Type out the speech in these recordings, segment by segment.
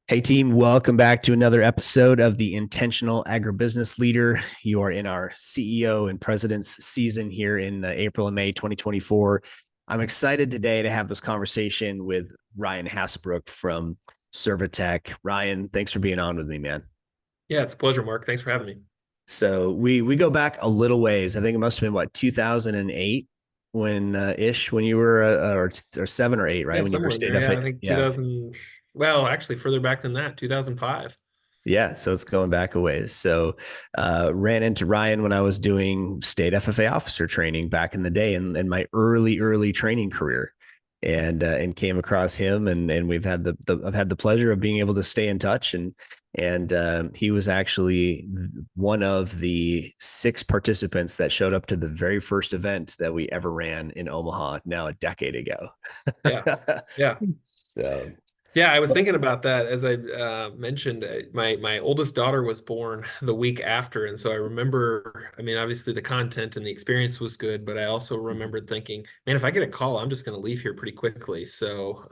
Hey team, welcome back to another episode of the Intentional Agribusiness Leader. You are in our CEO and President's season here in April and May 2024. I'm excited today to have this conversation with Ryan Hassebrook from ServiTech. Ryan, thanks for being on with me, man. Yeah, it's a pleasure, Mark. Thanks for having me. So we go back a little ways. I think it must have been what 2008 when you were or 7 or 8, right? Yeah, When you were somewhere in state there. Yeah, FA. I think Yeah. 2000, well, actually further back than that, 2005. Yeah, so it's going back a ways. So ran into Ryan when I was doing state FFA officer training back in the day in my early training career, and came across him, and we've had I've had the pleasure of being able to stay in touch, and he was actually one of the 6 participants that showed up to the very first event that we ever ran in Omaha now a decade ago. Yeah. Yeah. So Yeah, I was thinking about that as I mentioned. My oldest daughter was born the week after, and so I remember. I mean, obviously the content and the experience was good, but I also remembered thinking, man, if I get a call, I'm just going to leave here pretty quickly. So,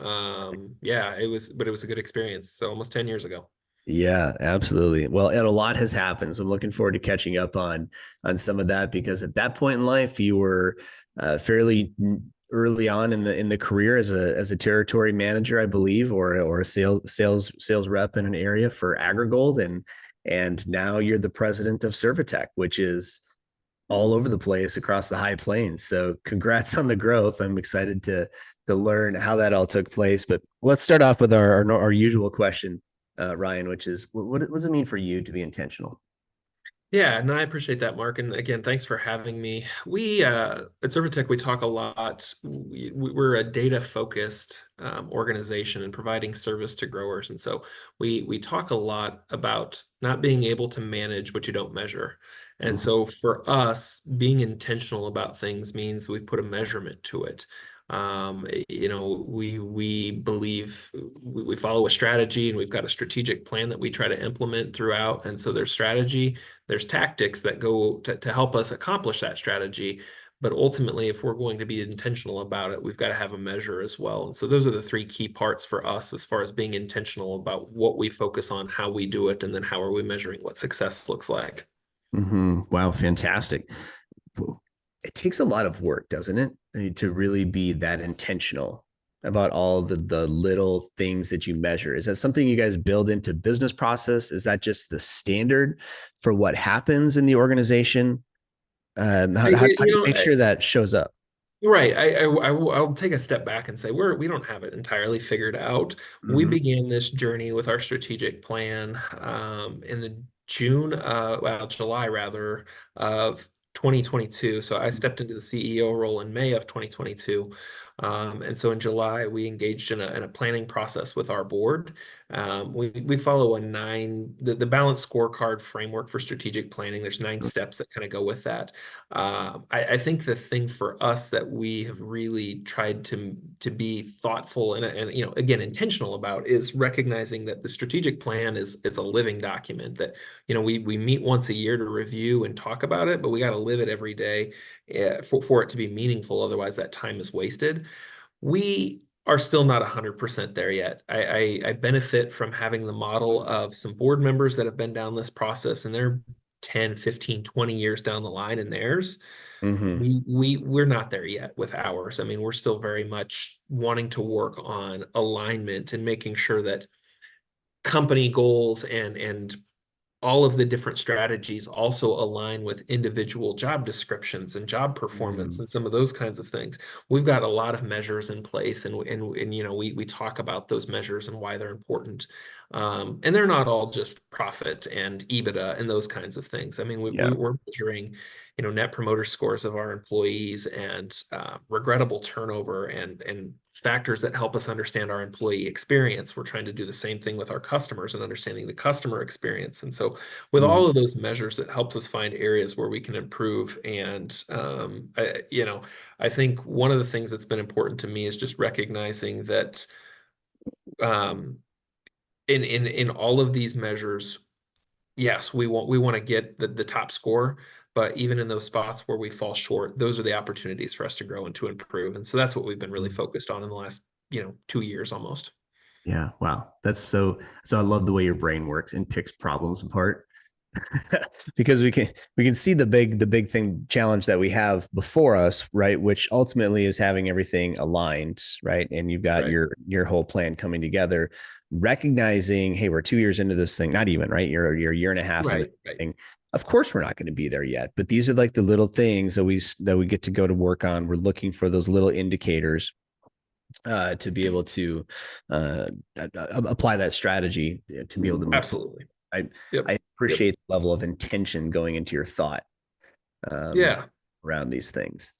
yeah, but it was a good experience. So almost 10 years ago. yeah, absolutely. Well, and a lot has happened. So I'm looking forward to catching up on some of that because at that point in life, you were fairly early on in the career as a territory manager, I believe, or a sales rep in an area for AgriGold, and now you're the president of ServiTech, which is all over the place across the high plains. So congrats on the growth. I'm excited to learn how that all took place. But let's start off with our usual question, Ryan, which is what does it mean for you to be intentional? Yeah, no, I appreciate that, Mark. And again, thanks for having me. We at ServiTech, we talk a lot. We're a data-focused organization and providing service to growers. And so we talk a lot about not being able to manage what you don't measure. And Mm-hmm. so for us, being intentional about things means we put a measurement to it. We believe we follow a strategy and we've got a strategic plan that we try to implement throughout. And so there's strategy, there's tactics that go to help us accomplish that strategy. But ultimately, if we're going to be intentional about it, we've got to have a measure as well. And so those are the 3 key parts for us as far as being intentional about what we focus on, how we do it, and then how are we measuring what success looks like. Mm-hmm. Wow, fantastic. It takes a lot of work, doesn't it? I mean, to really be that intentional about all the little things that you measure. Is that something you guys build into business process? Is that just the standard for what happens in the organization? How do you make sure that shows up? Right. I'll take a step back and say we don't have it entirely figured out. We Mm-hmm. began this journey with our strategic plan in the July rather of 2022. So I stepped into the CEO role in May of 2022. And so in July, we engaged in a planning process with our board. We follow the balanced scorecard framework for strategic planning. There's 9 steps that kind of go with that. I think the thing for us that we have really tried to be thoughtful and again intentional about is recognizing that the strategic plan it's a living document that we meet once a year to review and talk about it, but we got to live it every day for it to be meaningful. Otherwise, that time is wasted. We are still not 100% there yet. I benefit from having the model of some board members that have been down this process and they're 10, 15, 20 years down the line in theirs. Mm-hmm. We're not there yet with ours. I mean, we're still very much wanting to work on alignment and making sure that company goals and all of the different strategies also align with individual job descriptions and job performance Mm-hmm. and some of those kinds of things. We've got a lot of measures in place, and we talk about those measures and why they're important. And they're not all just profit and EBITDA and those kinds of things. I mean, Yeah. we're measuring, net promoter scores of our employees and regrettable turnover and factors that help us understand our employee experience. We're trying to do the same thing with our customers and understanding the customer experience. And so with all Mm-hmm. of those measures, it helps us find areas where we can improve. And, I think one of the things that's been important to me is just recognizing that um, in all of these measures, yes, we want to get the top score, but even in those spots where we fall short, those are the opportunities for us to grow and to improve. And so that's what we've been really focused on in the last, 2 years almost. Yeah. Wow. That's so I love the way your brain works and picks problems apart. Because we can see the big thing challenge that we have before us, right? Which ultimately is having everything aligned, right? And you've got Right. your whole plan coming together, recognizing, hey, we're 2 years into this thing, not even, right? You're a year and a half in the Right. Right. thing. Of course, we're not going to be there yet, but these are like the little things that we get to go to work on. We're looking for those little indicators to be able to uh, apply that strategy to be able to move forward. Absolutely. I Yep. I Yep. appreciate the level of intention going into your thought um, Yeah. around these things.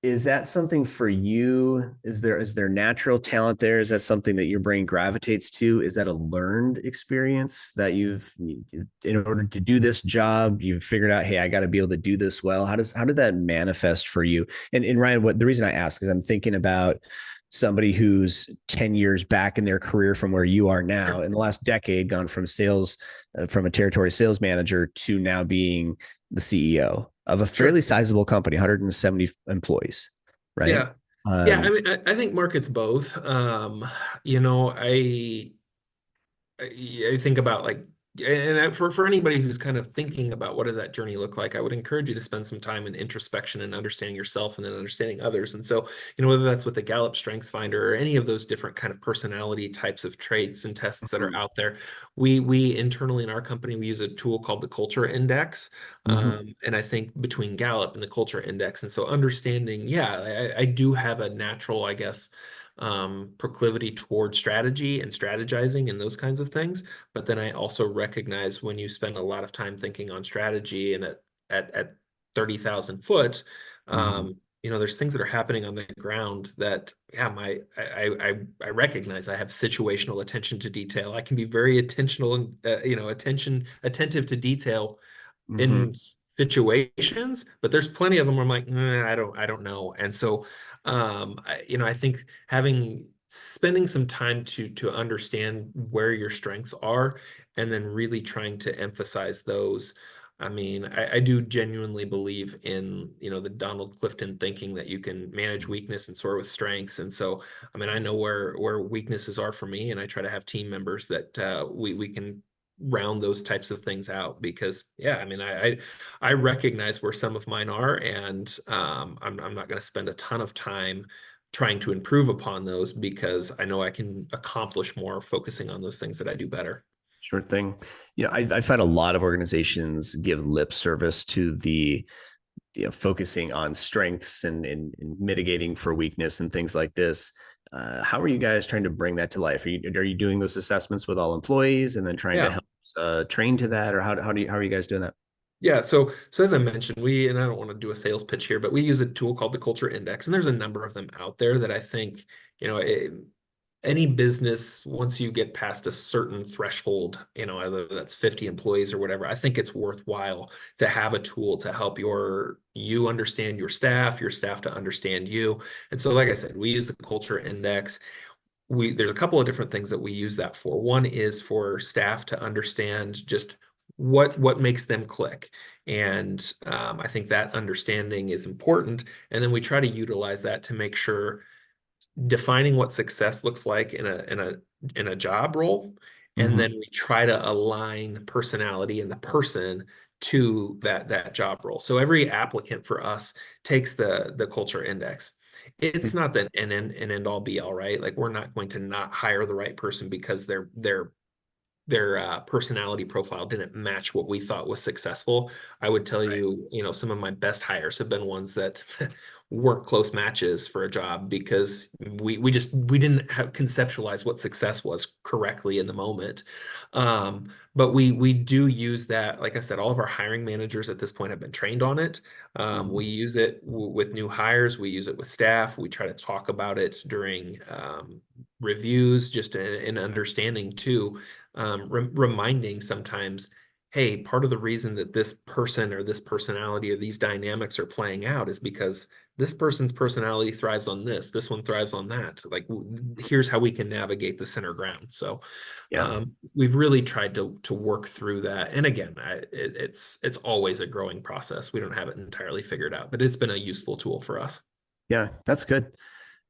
Is that something for you? Is there natural talent there? Is that something that your brain gravitates to? Is that a learned experience that in order to do this job, you've figured out, hey, I got to be able to do this well? How did that manifest for you? And Ryan, what the reason I ask is I'm thinking about somebody who's 10 years back in their career from where you are now, Sure. in the last decade, gone from sales, from a territory sales manager to now being the CEO of a fairly Sure. sizable company, 170 employees, right? Yeah. Yeah. I Um, mean, I think markets both. You know, I think about like, and for anybody who's kind of thinking about what does that journey look like, I would encourage you to spend some time in introspection and understanding yourself and then understanding others. And so, whether that's with the Gallup Strengths Finder or any of those different kind of personality types of traits and tests that are mhm, out there, we internally in our company, we use a tool called the Culture Index. mhm, And I think between Gallup and the Culture Index, and so understanding, yeah, I do have a natural, I guess, proclivity toward strategy and strategizing and those kinds of things. But then I also recognize when you spend a lot of time thinking on strategy and at 30,000 foot, mhm. there's things that are happening on the ground that, yeah, I recognize I have situational attention to detail. I can be very attentional and, attentive to detail Mhm. in situations, but there's plenty of them where I'm like, I don't know. And so, I think spending some time to understand where your strengths are, and then really trying to emphasize those. I mean, I do genuinely believe in, the Donald Clifton thinking that you can manage weakness and soar with strengths. And so, I mean, I know where weaknesses are for me, and I try to have team members that we can round those types of things out because, yeah, I mean, I recognize where some of mine are, and I'm not going to spend a ton of time trying to improve upon those because I know I can accomplish more focusing on those things that I do better. Sure thing. I've had a lot of organizations give lip service to the focusing on strengths and mitigating for weakness and things like this. How are you guys trying to bring that to life? Are you doing those assessments with all employees and then trying to Yeah. help train to that, or how are you guys doing that? Yeah, so as I mentioned, and I don't want to do a sales pitch here, but we use a tool called the Culture Index, and there's a number of them out there that I think, any business, once you get past a certain threshold, whether that's 50 employees or whatever, I think it's worthwhile to have a tool to help you understand your staff to understand you. And so, like I said, we use the Culture Index. There's a couple of different things that we use that for. One is for staff to understand just what makes them click. And I think that understanding is important. And then we try to utilize that to make sure defining what success looks like in a job role, and Mm-hmm. then we try to align personality and the person to that job role. So every applicant for us takes the culture index. It's not the end all be all, right? Like, we're not going to not hire the right person because their personality profile didn't match what we thought was successful. I would tell Right. you, some of my best hires have been ones that weren't close matches for a job because we didn't have conceptualized what success was correctly in the moment. But we do use that. Like I said, all of our hiring managers at this point have been trained on it. Mhm. We use it with new hires. We use it with staff. We try to talk about it during reviews, just in understanding too, reminding sometimes, hey, part of the reason that this person or this personality or these dynamics are playing out is because this person's personality thrives on this one thrives on that. Like, here's how we can navigate the center ground. So Yeah. we've really tried to work through that. And again, it's always a growing process. We don't have it entirely figured out, but it's been a useful tool for us. Yeah, that's good.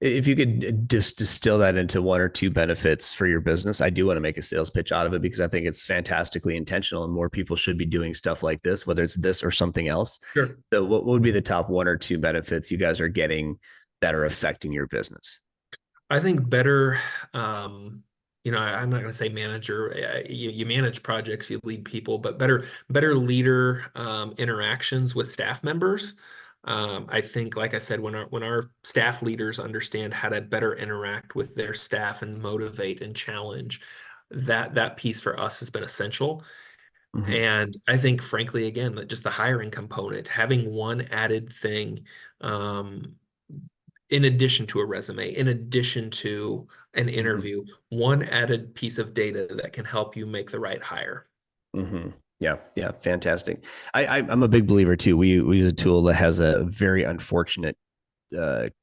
If you could just distill that into one or two benefits for your business, I do want to make a sales pitch out of it because I think it's fantastically intentional and more people should be doing stuff like this, whether it's this or something else. Sure. So what would be the top one or two benefits you guys are getting that are affecting your business? I think better, um, I'm not going to say manager. You manage projects, you lead people, but better leader interactions with staff members. I think, like I said, when our staff leaders understand how to better interact with their staff and motivate and challenge, that piece for us has been essential. Mm-hmm. And I think, frankly, again, that just the hiring component, having one added thing, um, in addition to a resume, in addition to an Mm-hmm. interview, one added piece of data that can help you make the right hire. Mm-hmm. Yeah, yeah, fantastic. I'm a big believer too. We use a tool that has a very unfortunate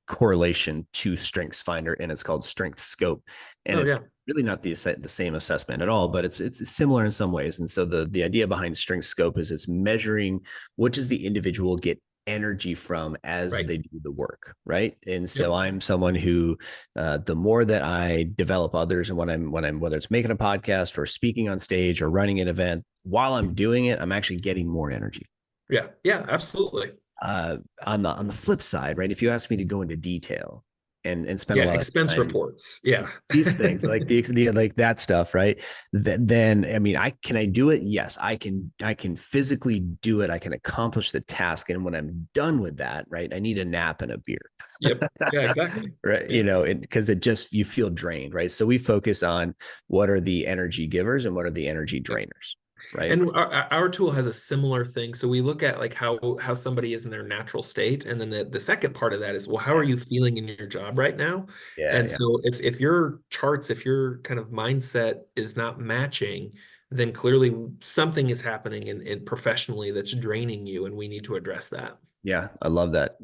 correlation to Strengths Finder, and it's called Strength Scope, and Oh it's yeah, really not the same assessment at all, but it's similar in some ways. And so the idea behind Strength Scope is it's measuring what does the individual get energy from as right. they do the work, right? And so Yep. I'm someone who the more that I develop others, and when I'm whether it's making a podcast or speaking on stage or running an event, while I'm doing it, I'm actually getting more energy. Yeah. Yeah. Absolutely. On the flip side, right? If you ask me to go into detail and spend a Yeah. lot of Expense time reports. Yeah. these things like the like that stuff, right? Then I mean, I do it. Yes, I can physically do it. I can accomplish the task, and when I'm done with that, right, I need a nap and a beer, Yep. Yeah. Exactly. right? Yeah. Because it just you feel drained, right? So we focus on what are the energy givers and what are the energy Yep. drainers, right? And our tool has a similar thing. So we look at like how somebody is in their natural state. And then the second part of that is, well, how are Yeah, you feeling in your job right now? yeah, And yeah. so if your charts, if your kind of mindset is not matching, then clearly something is happening in professionally that's draining you, and we need to address that. Yeah, I love that.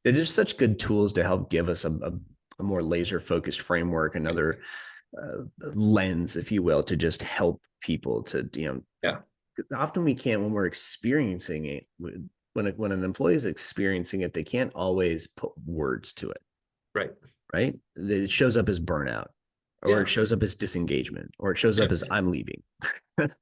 They're just such good tools to help give us a more laser focused framework, Right. another lens, if you will, to just help people to, Yeah. often we can't when we're experiencing it. When an employee is experiencing it, they can't always put words to it, Right. right? It shows up as burnout, or it Yeah. shows up as disengagement, or it shows up Yep. as I'm leaving.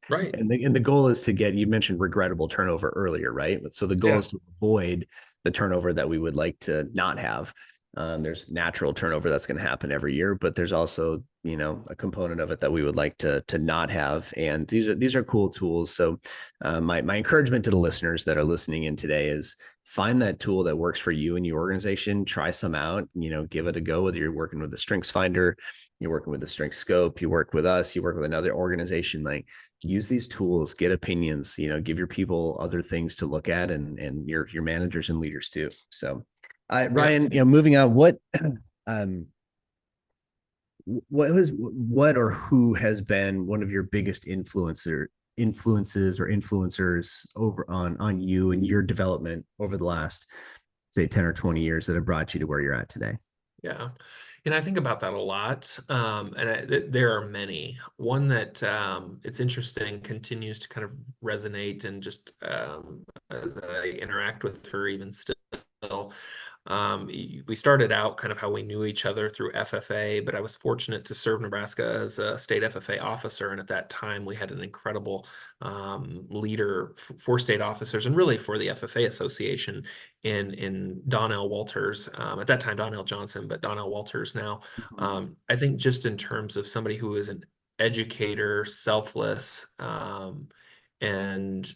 Right. And the goal is to get, you mentioned regrettable turnover earlier, right? So the goal Yeah. is to avoid the turnover that we would like to not have. There's natural turnover that's going to happen every year, but there's also, a component of it that we would like to not have. And these are cool tools. So my encouragement to the listeners that are listening in today is find that tool that works for you and your organization. Try some out, give it a go, whether you're working with the Strengths Finder, you're working with the Strength Scope, you work with us, you work with another organization. Like, use these tools, get opinions, give your people other things to look at, and your managers and leaders too. So Yeah. Ryan, moving on, um what or who has been one of your biggest influences or influencers over on you and your development over the last, say, 10 or 20 years that have brought you to where you're at today? Yeah. And I think about that a lot. And there are many. One that it's interesting continues to kind of resonate and just as I interact with her even still. We started out kind of how we knew each other through FFA, but I was fortunate to serve Nebraska as a state FFA officer. And at that time, we had an incredible leader for state officers and really for the FFA Association in Donnell Walters. At that time, Donnell Johnson, but Donnell Walters now. I think just in terms of somebody who is an educator, selfless, and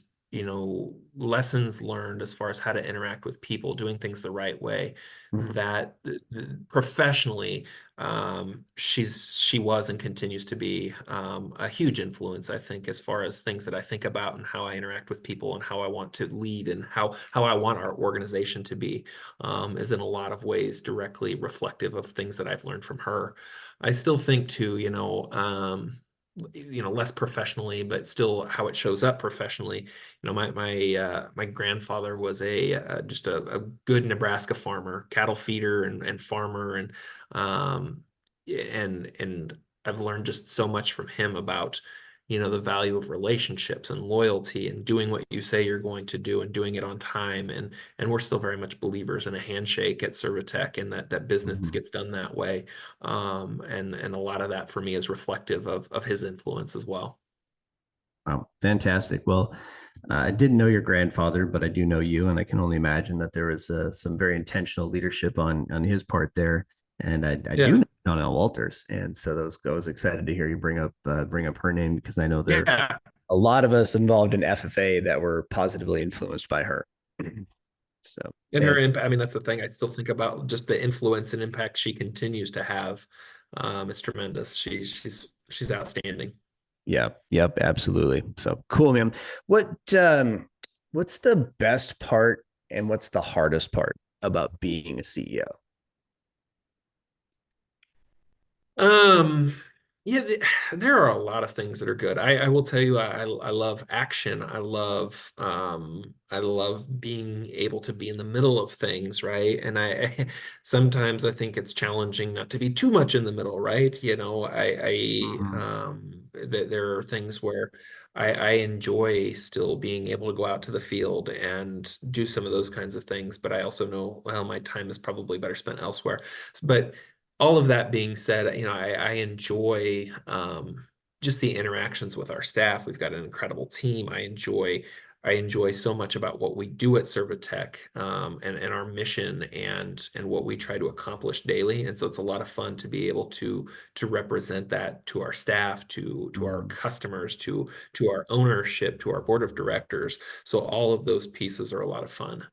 lessons learned as far as how to interact with people, doing things the right way, Mhm. that professionally, she was and continues to be a huge influence, I think, as far as things that I think about and how I interact with people and how I want to lead and how I want our organization to be, is in a lot of ways directly reflective of things that I've learned from her. I still think too, less professionally, but still how it shows up professionally. My grandfather was just a good Nebraska farmer, cattle feeder and farmer, and I've learned just so much from him about the value of relationships and loyalty and doing what you say you're going to do and doing it on time. And we're still very much believers in a handshake at ServiTech, and that business Mhm. gets done that way. And a lot of that for me is reflective of his influence as well. Wow, fantastic. Well, I didn't know your grandfather, but I do know you, and I can only imagine that there was some very intentional leadership on his part there. And I do Yeah. know Donnell Walters, and so I was excited to hear you bring up her name because I know there are Yeah. a lot of us involved in FFA that were positively influenced by her. So, And her impact, I fantastic. mean, that's the thing. I still think about just the influence and impact she continues to have. It's tremendous. She's outstanding. Yeah, yep, absolutely. So cool, man. What what's the best part and what's the hardest part about being a CEO? Um, yeah, there are a lot of things that are good. I will tell you, I love action. I love being able to be in the middle of things, right? And sometimes I think it's challenging not to be too much in the middle, right? Mhm. There are things where I enjoy still being able to go out to the field and do some of those kinds of things, but I also know, well, my time is probably better spent elsewhere. But all of that being said, I enjoy just the interactions with our staff. We've got an incredible team. I enjoy so much about what we do at ServiTech, and our mission and what we try to accomplish daily. And so it's a lot of fun to be able to represent that to our staff, to our Mhm. customers, to our ownership, to our board of directors. So all of those pieces are a lot of fun.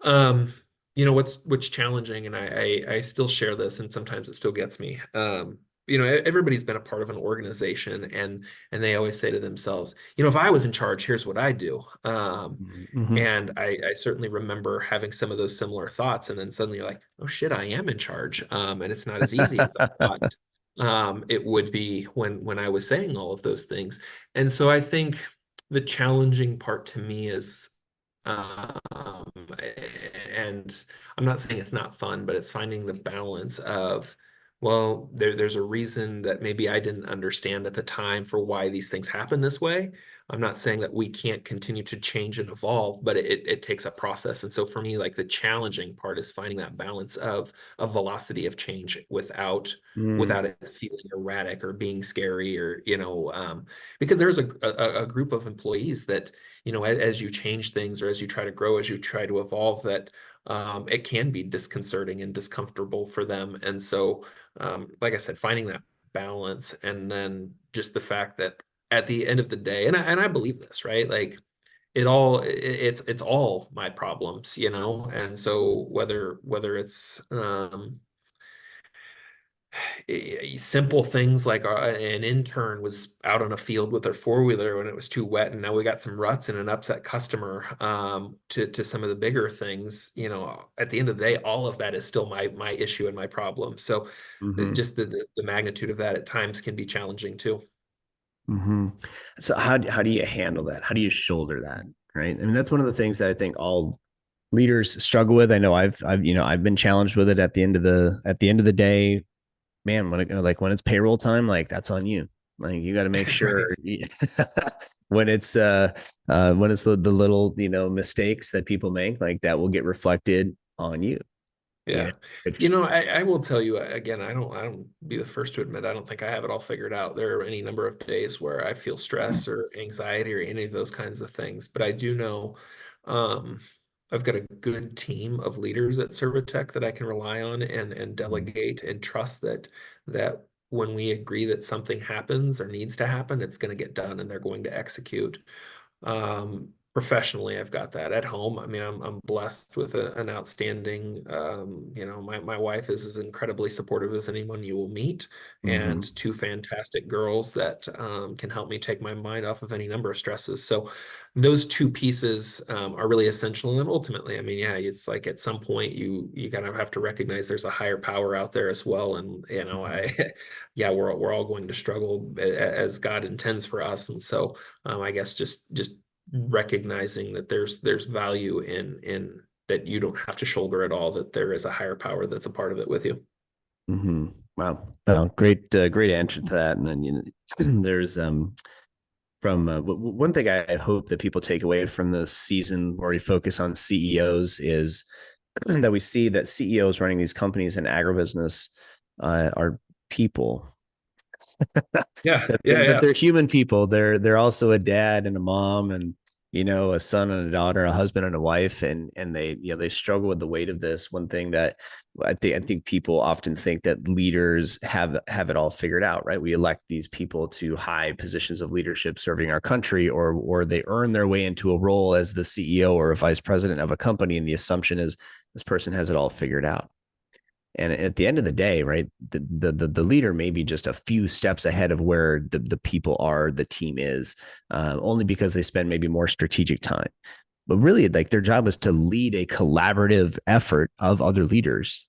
Um, what's challenging, and I still share this, and sometimes it still gets me. Everybody's been a part of an organization, and they always say to themselves, if I was in charge, here's what I do. Mhm. And I certainly remember having some of those similar thoughts, and then suddenly you're like, oh shit, I am in charge. And it's not as easy as I thought it would be when I was saying all of those things. And so I think the challenging part to me is, um, and I'm not saying it's not fun, but it's finding the balance of, well, there's a reason that maybe I didn't understand at the time for why these things happen this way. I'm not saying that we can't continue to change and evolve, but it takes a process. And so for me, like the challenging part is finding that balance of a velocity of change without Mm. it feeling erratic or being scary, or because there's a group of employees that, as you change things or as you try to grow, as you try to evolve, that it can be disconcerting and discomfortable for them. And so, like I said, finding that balance, and then just the fact that at the end of the day, and I believe this, right? Like it's all my problems, and so whether it's simple things like an intern was out on a field with their four-wheeler when it was too wet, and now we got some ruts and an upset customer, to some of the bigger things. At the end of the day, all of that is still my issue and my problem. So Mhm. just the magnitude of that at times can be challenging too. Mhm. So how do you handle that? How do you shoulder that? Right. I mean, that's one of the things that I think all leaders struggle with. I know I've been challenged with it at the end of the day, man, when it's payroll time, like that's on you. Like you got to make sure Right. when when it's the little, mistakes that people make, like that will get reflected on you. You know, Yeah. Which, I will tell you, again, I don't be the first to admit, I don't think I have it all figured out. There are any number of days where I feel stress or anxiety or any of those kinds of things. But I do know, um, I've got a good team of leaders at ServiTech that I can rely on and delegate and trust that when we agree that something happens or needs to happen, it's going to get done and they're going to execute. Professionally, I've got that. At home, I mean, I'm blessed with an outstanding, my wife is as incredibly supportive as anyone you will meet, and Mhm. two fantastic girls that can help me take my mind off of any number of stresses. So those two pieces are really essential. And ultimately, I mean, yeah, it's like at some point you kind of have to recognize there's a higher power out there as well. And I yeah, we're all going to struggle as God intends for us. And so I guess just recognizing that there's value in that you don't have to shoulder it all, that there is a higher power that's a part of it with you. Mhm. Wow. Well, great answer to that. And then, there's one thing I hope that people take away from the season where we focus on CEOs is that we see that CEOs running these companies in agribusiness are people. Yeah, yeah, that yeah, they're human people. They're also a dad and a mom and a son and a daughter, a husband and a wife, and they they struggle with the weight of this. One thing that I think people often think that leaders have it all figured out, right? We elect these people to high positions of leadership serving our country, or they earn their way into a role as the CEO or a vice president of a company, and the assumption is this person has it all figured out. And at the end of the day, right, the leader may be just a few steps ahead of where the people are, the team is, only because they spend maybe more strategic time. But really, like their job is to lead a collaborative effort of other leaders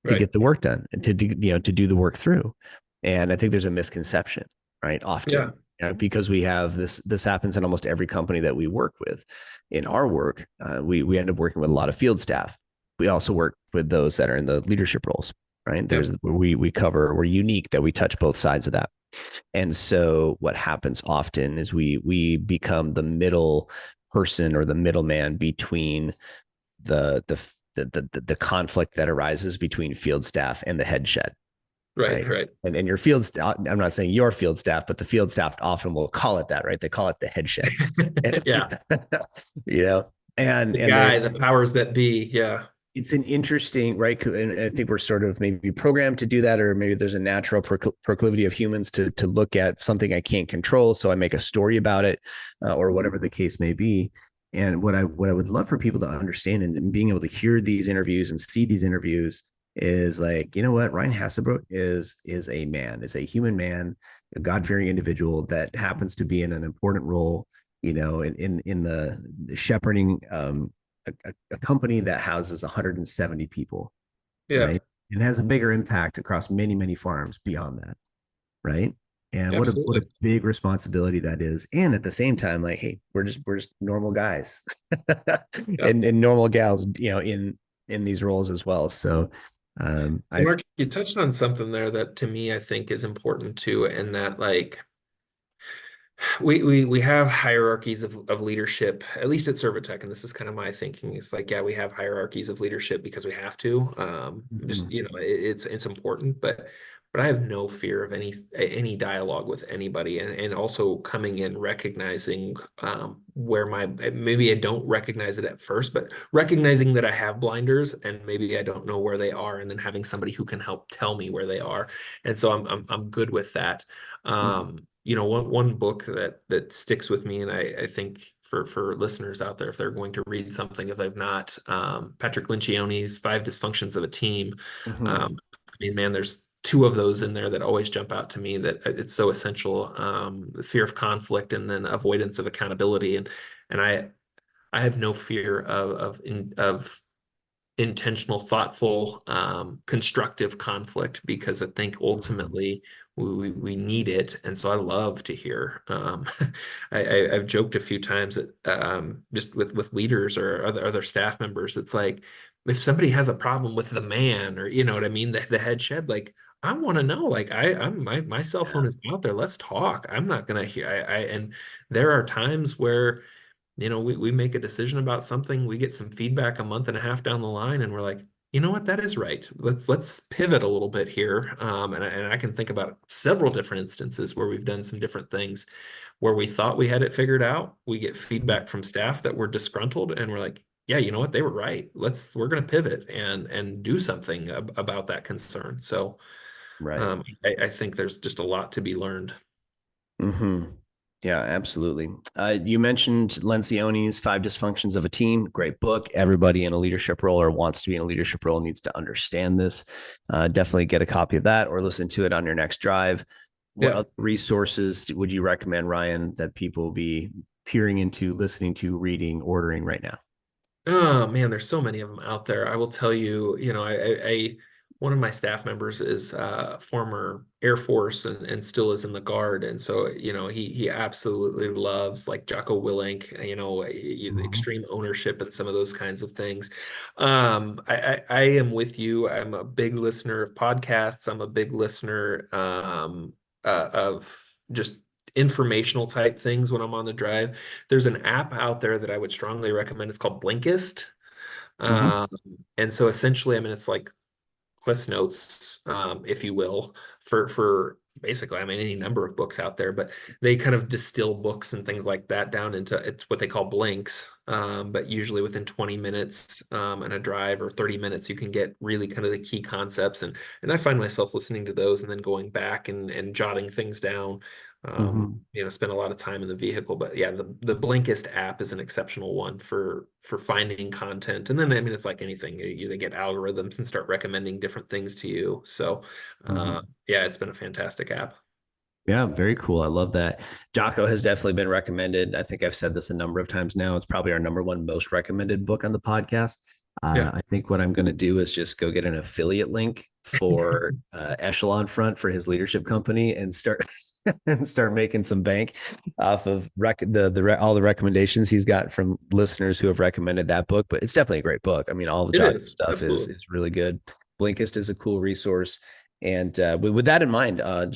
to right. get the work done and to do the work through. And I think there's a misconception, right? Often, Yeah, because we have this happens in almost every company that we work with. In our work, we end up working with a lot of field staff. We also work with those that are in the leadership roles, right? yep, We're unique that we touch both sides of that. And so what happens often is we become the middle person or the middleman between the conflict that arises between field staff and the head shed, right, right? right. And your field staff, I'm not saying your field staff, but the field staff often will call it that, right? They call it the head shed. Yeah, you know, and the and there guy, the powers that be. Yeah, it's an interesting, right? And I think we're sort of maybe programmed to do that, or maybe there's a natural proclivity of humans to look at something I can't control, so I make a story about it, or whatever the case may be. And what I would love for people to understand, and being able to hear these interviews and see these interviews, is like, what, Ryan Hassebrook is a man, is a human man, a God fearing individual that happens to be in an important role, in the shepherding a company that houses 170 people, yeah, right? And has a bigger impact across many, many farms beyond that, right? And what a absolutely. big responsibility that is. And at the same time, like, hey, we're just normal guys Yeah. and normal gals, in these roles as well. So And I Mark, you touched on something there that to me I think is important too, and that like we have hierarchies of leadership, at least at ServiTech, and this is kind of my thinking. It's like, yeah, we have hierarchies of leadership because we have to. Just Mhm. it's important, but I have no fear of any dialogue with anybody, and also coming in recognizing where my maybe I don't recognize it at first, but recognizing that I have blinders and maybe I don't know where they are, and then having somebody who can help tell me where they are, and so I'm good with that. One book that sticks with me, and I think for listeners out there, if they're going to read something, if they've not, Patrick Lencioni's Five Dysfunctions of a Team. Mhm. I mean, man, there's two of those in there that always jump out to me that it's so essential. The fear of conflict and then avoidance of accountability. And I have no fear of intentional, thoughtful, constructive conflict because I think Mhm. ultimately we need it. And so I love to hear. I've joked a few times that just with leaders or other staff members, it's like if somebody has a problem with the man or you know what I mean, the head shed, like I want to know, like I'm my cell Yeah. phone is out there. Let's talk. I'm not gonna hear. And there are times where we make a decision about something, we get some feedback a month and a half down the line, and we're like, you know what, that is right. Let's pivot a little bit here. And I can think about several different instances where we've done some different things where we thought we had it figured out. We get feedback from staff that were disgruntled, and we're like, yeah, you know what, they were right. We're going to pivot and do something about that concern. So Right. I think there's just a lot to be learned. Hmm. Yeah, absolutely. You mentioned Lencioni's Five Dysfunctions of a Team. Great book. Everybody in a leadership role or wants to be in a leadership role needs to understand this. Definitely get a copy of that or listen to it on your next drive. What Yeah. other resources would you recommend, Ryan, that people be peering into, listening to, reading, ordering right now? Oh man, there's so many of them out there. I will tell you, one of my staff members is former Air Force and still is in the Guard, and so he absolutely loves like Jocko Willink, the Mhm. extreme ownership and some of those kinds of things. I am with you. I'm a big listener of podcasts. I'm a big listener of just informational type things when I'm on the drive. There's an app out there that I would strongly recommend. It's called Blinkist. Hmm. Um, and so essentially, I mean, it's like Cliff Notes, if you will, for basically, I mean, any number of books out there, but they kind of distill books and things like that down into it's what they call blinks. But usually within 20 minutes and a drive or 30 minutes, you can get really kind of the key concepts. And I find myself listening to those and then going back and jotting things down. Hmm. Spend a lot of time in the vehicle. But yeah, the Blinkist app is an exceptional one for finding content. And then I mean, it's like anything, they get algorithms and start recommending different things to you. So Hmm. yeah, it's been a fantastic app. Yeah, very cool. I love that. Jocko has definitely been recommended. I think I've said this a number of times now. It's probably our number one most recommended book on the podcast. Yeah, I think what I'm going to do is just go get an affiliate link for Echelon Front for his leadership company and start and start making some bank off of all the recommendations he's got from listeners who have recommended that book. But it's definitely a great book. I mean, all the it Jocko is. stuff Absolutely. is really good. Blinkist is a cool resource. And with that in mind, a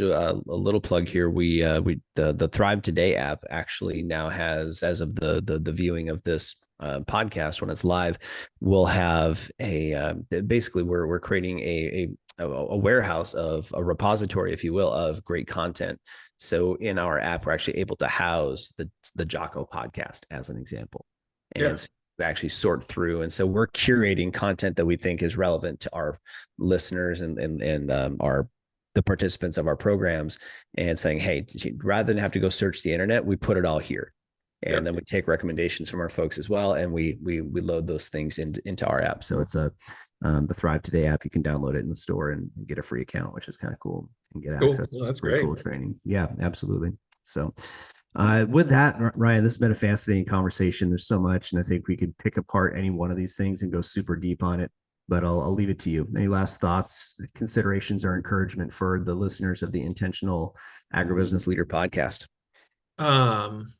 little plug here. The Thrive Today app actually now has, as of the viewing of this podcast when it's live, we'll have basically we're creating a warehouse of a repository, if you will, of great content. So in our app, we're actually able to house the Jocko podcast as an example, Yeah. and so actually sort through. And so we're curating content that we think is relevant to our listeners and our the participants of our programs, and saying, hey, rather than have to go search the internet, we put it all here. Yeah. And then we take recommendations from our folks as well, and we load those things into our app. So it's the Thrive Today app. You can download it in the store and get a free account, which is kind of cool, and get Cool. access to Well, some that's pretty great. cool training. Yeah, absolutely. So with that, Ryan, this has been a fascinating conversation. There's so much, and I think we could pick apart any one of these things and go super deep on it. But I'll leave it to you. Any last thoughts, considerations, or encouragement for the listeners of the Intentional Agribusiness Leader podcast? Um,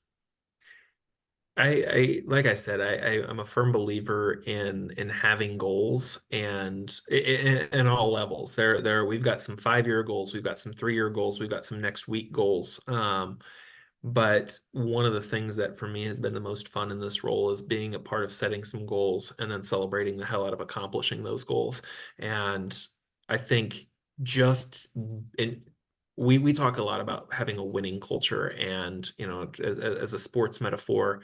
I like I said, I'm a firm believer in having goals and in all levels. We've got some 5-year goals, we've got some 3-year goals, we've got some next week goals. But one of the things that for me has been the most fun in this role is being a part of setting some goals and then celebrating the hell out of accomplishing those goals. And I think just in we talk a lot about having a winning culture and as a sports metaphor,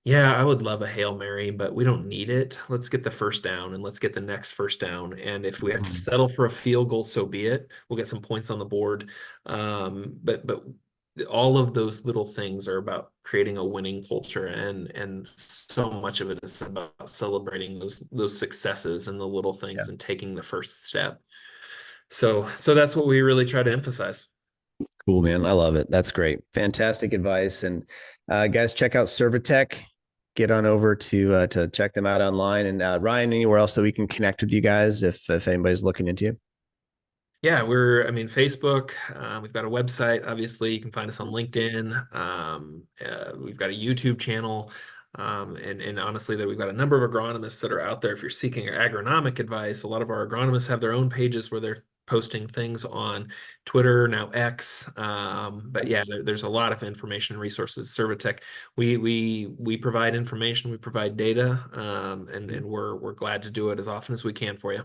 yeah, I would love a Hail Mary, but we don't need it. Let's get the first down and let's get the next first down. And if we have to Mhm. settle for a field goal, so be it. We'll get some points on the board. But all of those little things are about creating a winning culture, and so much of it is about celebrating those successes and the little Yeah, things and taking the first step. So that's what we really try to emphasize. cool, man. I love it. That's great. Fantastic advice. And guys, check out ServiTech. Get on over to check them out online. And Ryan, anywhere else that we can connect with you guys if anybody's looking into you? Yeah, I mean, Facebook, we've got a website, obviously. You can find us on LinkedIn. We've got a YouTube channel. And honestly, that we've got a number of agronomists that are out there. If you're seeking agronomic advice, a lot of our agronomists have their own pages where they're posting things on Twitter, now X. But yeah, there's a lot of information and resources. ServiTech, we provide information, we provide data, and we're glad to do it as often as we can for you.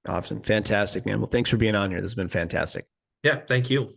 Awesome. Fantastic, man. Well, thanks for being on here. This has been fantastic. Yeah, thank you.